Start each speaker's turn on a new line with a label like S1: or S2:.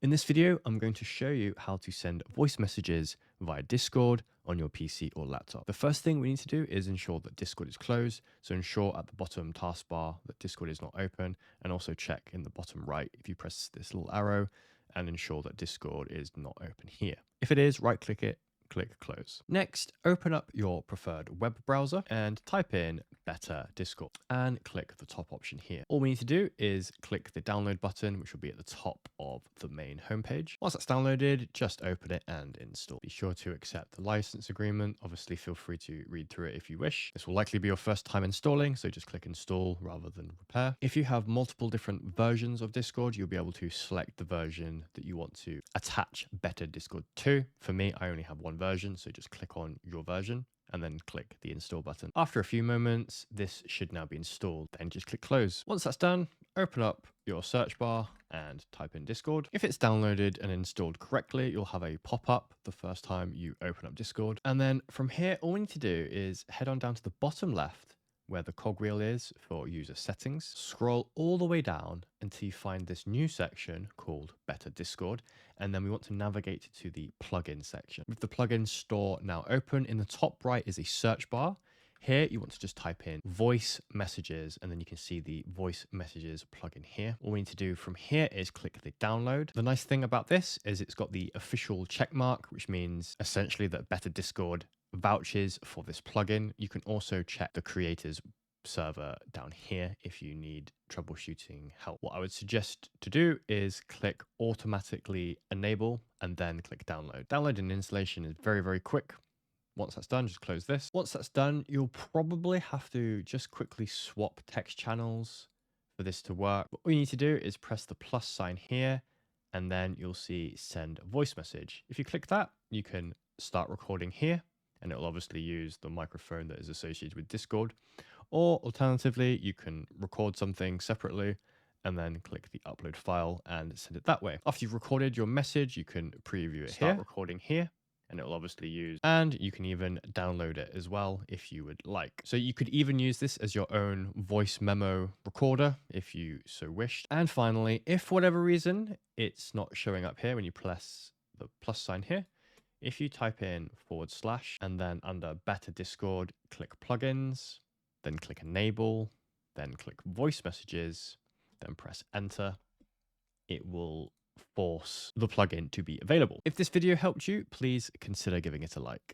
S1: In this video, I'm going to show you how to send voice messages via Discord on your PC or laptop. The first thing we need to do is ensure that Discord is closed. So ensure at the bottom taskbar that Discord is not open, and also check in the bottom right if you press this little arrow and ensure that Discord is not open here. If it is, right click it, click close. Next, open up your preferred web browser and type in Better Discord and click the top option here. All we need to do is click the download button, which will be at the top of the main homepage. Once that's downloaded, just open it and install. Be sure to accept the license agreement. Obviously, feel free to read through it if you wish. This will likely be your first time installing, so just click install rather than repair. If you have multiple different versions of Discord, you'll be able to select the version that you want to attach Better Discord to. For me, I only have one version, so just click on your version and then click the install button. After a few moments, this should now be installed. Then just click close. Once that's done, open up your search bar and type in Discord. If it's downloaded and installed correctly, you'll have a pop-up the first time you open up Discord. And then from here, all we need to do is head on down to the bottom left where the cogwheel is for user settings. Scroll all the way down until you find this new section called Better Discord, and then we want to navigate to the plugin section. With the plugin store now open, in the top right is a search bar. Here, you want to just type in voice messages, and then you can see the voice messages plugin here. All we need to do from here is click the download. The nice thing about this is it's got the official check mark, which means essentially that Better Discord vouches for this plugin. You can also check the creator's server down here if you need troubleshooting help. What I would suggest to do is click automatically enable and then click download. Download and installation is very, very quick. Once that's done, just close this. Once that's done, you'll probably have to just quickly swap text channels for this to work. What you need to do is press the plus sign here, and then you'll see send voice message. If you click that, you can start recording here, and it'll obviously use the microphone that is associated with Discord. Or alternatively, you can record something separately and then click the upload file and send it that way. After you've recorded your message, you can preview it here, recording here, and it'll obviously use, and you can even download it as well if you would like. So you could even use this as your own voice memo recorder if you so wished. And finally, if for whatever reason it's not showing up here when you press the plus sign here, if you type in / and then under Better Discord, click plugins, then click enable, then click voice messages, then press enter, it will force the plugin to be available. If this video helped you, please consider giving it a like.